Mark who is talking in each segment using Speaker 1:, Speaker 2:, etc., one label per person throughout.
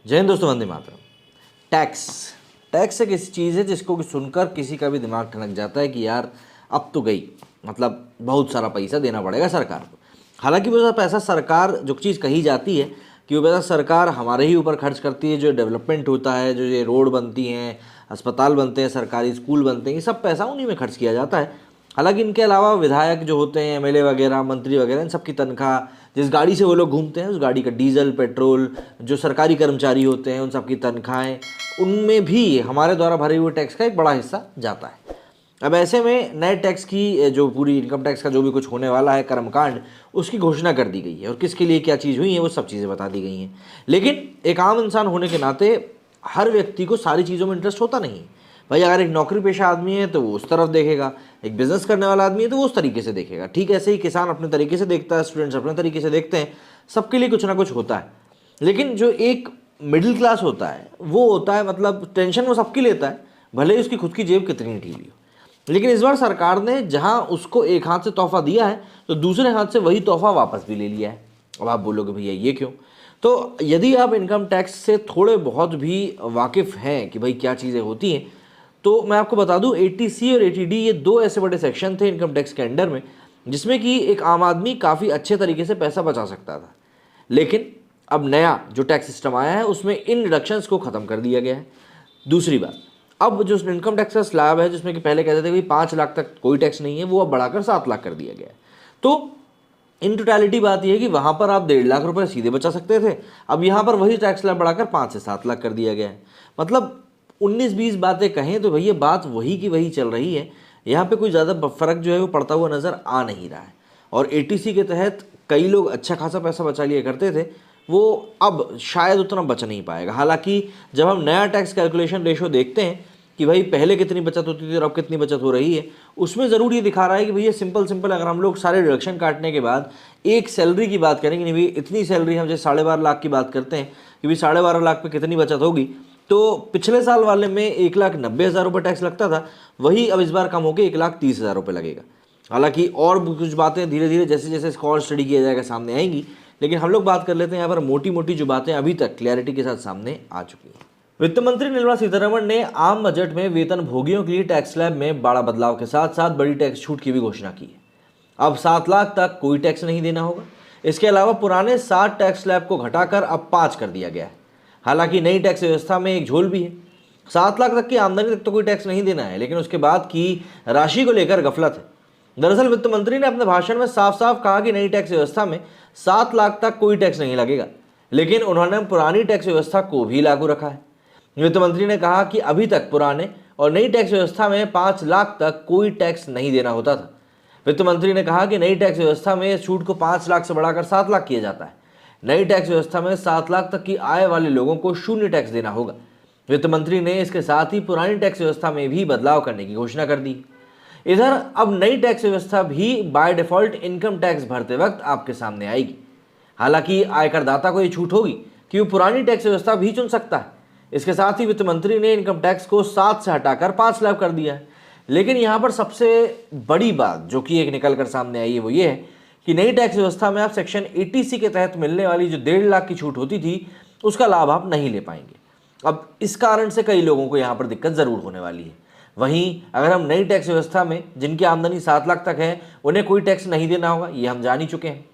Speaker 1: जय हिंद दोस्तों, Vande Mataram. Tax tax एक ऐसी चीज़ है जिसको कि सुनकर किसी का भी दिमाग ठनक जाता है कि यार अब तो गई, मतलब बहुत सारा पैसा देना पड़ेगा सरकार को। हालांकि वो पैसा सरकार, जो चीज़ कही जाती है कि वो पैसा सरकार हमारे ही ऊपर खर्च करती है, जो डेवलपमेंट होता है, जो ये रोड बनती हैं, अस्पताल बनते हैं, सरकारी स्कूल बनते हैं, ये सब पैसा उन्हीं में खर्च किया जाता है। हालांकि इनके अलावा विधायक जो होते हैं, एमएलए वगैरह, मंत्री वगैरह, इन सबकी तनख्वाह, जिस गाड़ी से वो लोग घूमते हैं उस गाड़ी का डीजल, पेट्रोल, जो सरकारी कर्मचारी होते हैं उन सबकी तनख्वाहें, उनमें भी हमारे द्वारा भरे हुए टैक्स का एक बड़ा हिस्सा जाता है। अब ऐसे में नए टैक्स की, जो पूरी इनकम टैक्स का जो भी कुछ होने वाला है कर्मकांड, उसकी घोषणा कर दी गई है और किसके लिए क्या चीज़ हुई है वो सब चीज़ें बता दी गई हैं। लेकिन एक आम इंसान होने के नाते हर व्यक्ति को सारी चीज़ों में इंटरेस्ट होता नहीं है। भाई अगर एक नौकरी पेशा आदमी है तो वो उस तरफ देखेगा, एक बिजनेस करने वाला आदमी है तो वो उस तरीके से देखेगा। ठीक ऐसे ही किसान अपने तरीके से देखता है, स्टूडेंट्स अपने तरीके से देखते हैं, सबके लिए कुछ ना कुछ होता है। लेकिन जो एक मिडिल क्लास होता है वो होता है, मतलब टेंशन वो सबकी लेता है, भले ही उसकी खुद की जेब कितनी ढीली हो। लेकिन इस बार सरकार ने जहां उसको एक हाथ से तोहफा दिया है तो दूसरे हाथ से वही तोहफा वापस भी ले लिया है। अब आप बोलोगे भैया ये क्यों? तो यदि आप इनकम टैक्स से थोड़े बहुत भी वाकिफ़ हैं कि भाई क्या चीज़ें होती हैं, तो मैं आपको बता दूं, एटीसी और एटीडी ये दो ऐसे बड़े सेक्शन थे इनकम टैक्स के अंडर में जिसमें कि एक आम आदमी काफ़ी अच्छे तरीके से पैसा बचा सकता था। लेकिन अब नया जो टैक्स सिस्टम आया है उसमें इन डिडक्शंस को ख़त्म कर दिया गया है। दूसरी बात, अब जो इनकम टैक्स का स्लैब है, जिसमें कि पहले कहते थे कि 5 लाख तक कोई टैक्स नहीं है, वो अब बढ़ाकर 7 लाख कर दिया गया है। तो इन टोटलिटी बात यह है कि वहाँ पर आप 1.5 लाख रुपए सीधे बचा सकते थे, अब यहाँ पर वही टैक्स स्लैब बढ़ाकर 5 से 7 लाख कर दिया गया है। मतलब 19-20 बातें कहें तो भैया बात वही की वही चल रही है। यहाँ पे कोई ज़्यादा फ़र्क जो है वो पड़ता हुआ नज़र आ नहीं रहा है। और एटीसी के तहत कई लोग अच्छा खासा पैसा बचा लिया करते थे, वो अब शायद उतना बच नहीं पाएगा। हालांकि जब हम नया टैक्स कैलकुलेशन रेशो देखते हैं कि भाई पहले कितनी बचत होती थी और अब कितनी बचत हो रही है, उसमें ज़रूर ये दिखा रहा है कि भैया सिंपल अगर हम लोग सारे डिडक्शन काटने के बाद एक सैलरी की बात करेंगे, नहीं भाई इतनी सैलरी, हम जैसे 12.5 लाख की बात करते हैं कि भाई 12.5 लाख पे कितनी बचत होगी, तो पिछले साल वाले में 1,90,000 रुपये टैक्स लगता था, वही अब इस बार कम होकर 1,30,000 रुपये लगेगा। हालांकि और कुछ बातें धीरे धीरे जैसे जैसे स्कॉर स्टडी किया जाएगा सामने आएंगी, लेकिन हम लोग बात कर लेते हैं यहाँ पर मोटी मोटी जो बातें अभी तक क्लैरिटी के साथ सामने आ चुकी हैं। वित्त मंत्री निर्मला सीतारमण ने आम बजट में वेतन भोगियों के लिए टैक्स स्लैब में बड़ा बदलाव के साथ साथ बड़ी टैक्स छूट की भी घोषणा की है। अब 7 लाख तक कोई टैक्स नहीं देना होगा। इसके अलावा पुराने 7 टैक्स स्लैब को घटाकर अब 5 कर दिया गया है। हालांकि नई टैक्स व्यवस्था में एक झोल भी है। 7 लाख तक की आमदनी तक तो कोई टैक्स नहीं देना है, लेकिन उसके बाद की राशि को लेकर गफलत है। दरअसल वित्त मंत्री ने अपने भाषण में साफ साफ कहा कि नई टैक्स व्यवस्था में 7 लाख तक कोई टैक्स नहीं लगेगा, लेकिन उन्होंने पुरानी टैक्स व्यवस्था को भी लागू रखा है। वित्त मंत्री ने कहा कि अभी तक पुराने और नई टैक्स व्यवस्था में 5 लाख तक कोई टैक्स नहीं देना होता था। वित्त मंत्री ने कहा कि नई टैक्स व्यवस्था में छूट को 5 लाख से बढ़ाकर 7 लाख किया जाता है। नई टैक्स व्यवस्था में 7 लाख तक की आय वाले लोगों को शून्य टैक्स देना होगा। वित्त मंत्री ने इसके साथ ही पुरानी टैक्स व्यवस्था में भी बदलाव करने की घोषणा कर दी। इधर अब नई टैक्स व्यवस्था भी बाय डिफॉल्ट इनकम टैक्स भरते वक्त आपके सामने आएगी। हालांकि आयकरदाता को यह छूट होगी कि वो पुरानी टैक्स व्यवस्था भी चुन सकता है। इसके साथ ही वित्त मंत्री ने इनकम टैक्स को 7 से हटाकर 5 लाख कर दिया है। लेकिन यहाँ पर सबसे बड़ी बात जो कि एक निकल कर सामने आई है वो ये है कि नई टैक्स व्यवस्था में आप सेक्शन 80C के तहत मिलने वाली जो 1.5 लाख की छूट होती थी उसका लाभ आप नहीं ले पाएंगे। अब इस कारण से कई लोगों को यहाँ पर दिक्कत ज़रूर होने वाली है। वहीं अगर हम नई टैक्स व्यवस्था में जिनकी आमदनी 7 लाख तक है उन्हें कोई टैक्स नहीं देना होगा, ये हम जान ही चुके हैं।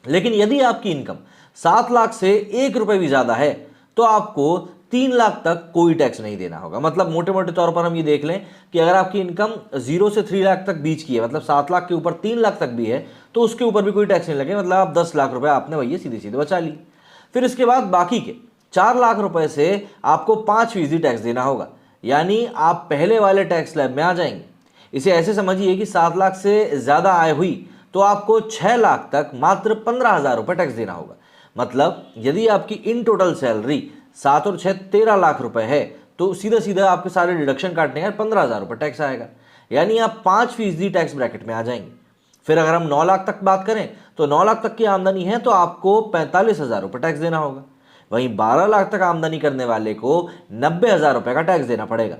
Speaker 1: लेकिन यदि आपकी इनकम 7 लाख से 1 रुपये भी ज़्यादा है तो आपको 3 लाख तक कोई टैक्स नहीं देना होगा। मतलब मोटे मोटे तौर पर हम ये देख लें कि अगर आपकी इनकम 0 से 3 लाख तक बीच की है, मतलब 7 लाख के ऊपर 3 लाख तक भी है, तो उसके ऊपर भी कोई टैक्स नहीं लगे। मतलब आप 10 लाख रुपए आपने भैया सीधे सीधे बचा ली। फिर इसके बाद बाकी के 4 लाख रुपए से आपको 5% टैक्स देना होगा, यानी आप पहले वाले टैक्स स्लैब में आ जाएंगे। इसे ऐसे समझिए कि 7 लाख से ज़्यादा आय हुई तो आपको 6 लाख तक मात्र 15,000 रुपये टैक्स देना होगा। मतलब यदि आपकी इन टोटल सैलरी 7 और 6 13 लाख रुपए है तो सीधा सीधा आपके सारे डिडक्शन काटने का 15,000 रुपये टैक्स आएगा, यानी आप 5% टैक्स ब्रैकेट में आ जाएंगे। फिर अगर हम 9 लाख तक बात करें तो 9 लाख तक की आमदनी है तो आपको 45,000 रुपये टैक्स देना होगा। वहीं 12 लाख तक आमदनी करने वाले को 90,000 रुपये का टैक्स देना पड़ेगा।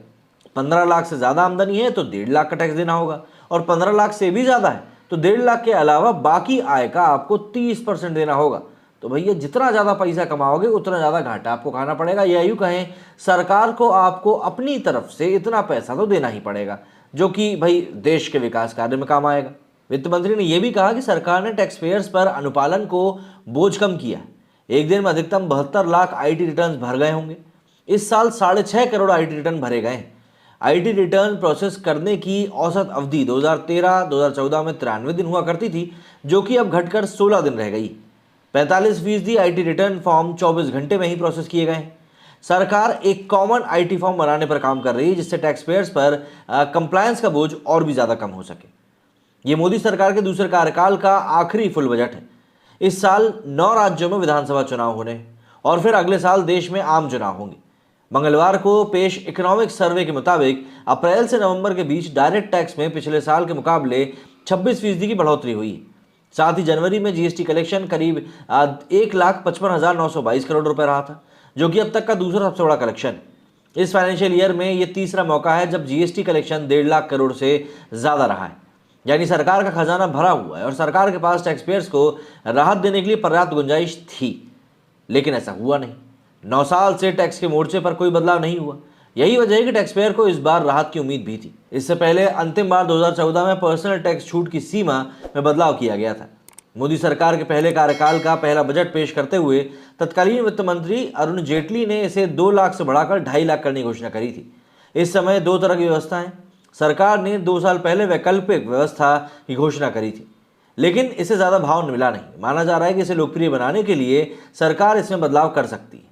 Speaker 1: 15 लाख से ज़्यादा आमदनी है तो 1.5 लाख का टैक्स देना होगा, और 15 लाख से भी ज़्यादा है तो 1.5 लाख के अलावा बाकी आय का आपको 30% देना होगा। तो भैया जितना ज़्यादा पैसा कमाओगे उतना ज़्यादा घाटा आपको खाना पड़ेगा, या यूँ कहें सरकार को आपको अपनी तरफ से इतना पैसा तो देना ही पड़ेगा जो कि भाई देश के विकास कार्य में काम आएगा। वित्त मंत्री ने यह भी कहा कि सरकार ने टैक्स पेयर्स पर अनुपालन को बोझ कम किया है। एक दिन में अधिकतम 72 लाख आईटी रिटर्न्स भर गए होंगे। इस साल 6.5 करोड़ आईटी रिटर्न भरे गए हैं। आईटी रिटर्न प्रोसेस करने की औसत अवधि 2013-2014 में 93 दिन हुआ करती थी, जो कि अब घटकर 16 दिन रह गई। 45% आईटी रिटर्न फॉर्म 24 घंटे में ही प्रोसेस किए गए हैं। सरकार एक कॉमन आईटी फॉर्म बनाने पर काम कर रही है, जिससे टैक्स पेयर्स पर कंप्लायंस का बोझ और भी ज़्यादा कम हो सके। ये मोदी सरकार के दूसरे कार्यकाल का आखिरी फुल बजट है। इस साल 9 राज्यों में विधानसभा चुनाव होने हैं और फिर अगले साल देश में आम चुनाव होंगे। मंगलवार को पेश इकोनॉमिक सर्वे के मुताबिक अप्रैल से नवंबर के बीच डायरेक्ट टैक्स में पिछले साल के मुकाबले 26% की बढ़ोतरी हुई। साथ ही जनवरी में जीएसटी कलेक्शन करीब 1,55,922 करोड़ रुपए रहा था, जो कि अब तक का दूसरा सबसे बड़ा कलेक्शन है। इस फाइनेंशियल ईयर में ये तीसरा मौका है जब जीएसटी कलेक्शन 1.5 लाख करोड़ से ज़्यादा रहा है। यानी सरकार का खजाना भरा हुआ है और सरकार के पास टैक्स पेयर्स को राहत देने के लिए पर्याप्त गुंजाइश थी, लेकिन ऐसा हुआ नहीं। 9 साल से टैक्स के मोर्चे पर कोई बदलाव नहीं हुआ। यही वजह है कि टैक्स पेयर को इस बार राहत की उम्मीद भी थी। इससे पहले अंतिम बार 2014 में पर्सनल टैक्स छूट की सीमा में बदलाव किया गया था। मोदी सरकार के पहले कार्यकाल का पहला बजट पेश करते हुए तत्कालीन वित्त मंत्री अरुण जेटली ने इसे 2 लाख से बढ़ाकर 2.5 लाख करने की घोषणा करी थी। इस समय 2 तरह की व्यवस्था है। सरकार ने 2 साल पहले वैकल्पिक व्यवस्था की घोषणा करी थी, लेकिन इसे ज़्यादा भाव मिला नहीं। माना जा रहा है कि इसे लोकप्रिय बनाने के लिए सरकार इसमें बदलाव कर सकती है।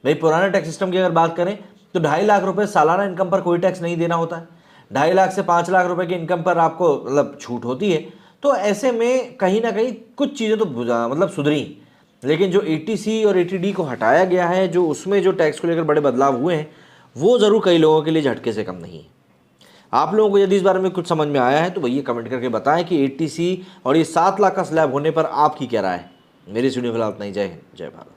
Speaker 1: भाई पुराने टैक्स सिस्टम की अगर बात करें तो 2.5 लाख रुपए सालाना इनकम पर कोई टैक्स नहीं देना होता है। 2.5 लाख से 5 लाख रुपए की इनकम पर आपको मतलब छूट होती है। तो ऐसे में कहीं ना कहीं कुछ चीज़ें तो मतलब सुधरी, लेकिन जो एटीसी और एटीडी को हटाया गया है, जो उसमें जो टैक्स को लेकर बड़े बदलाव हुए हैं, वो ज़रूर कई लोगों के लिए झटके से कम नहीं है। आप लोगों को यदि इस बारे में कुछ समझ में आया है तो भैया कमेंट करके बताएं कि एटीसी और ये 7 लाख का स्लैब होने पर आपकी क्या राय है। मेरी सुनिए फिलहाल इतना ही। जय हिंद, जय भारत।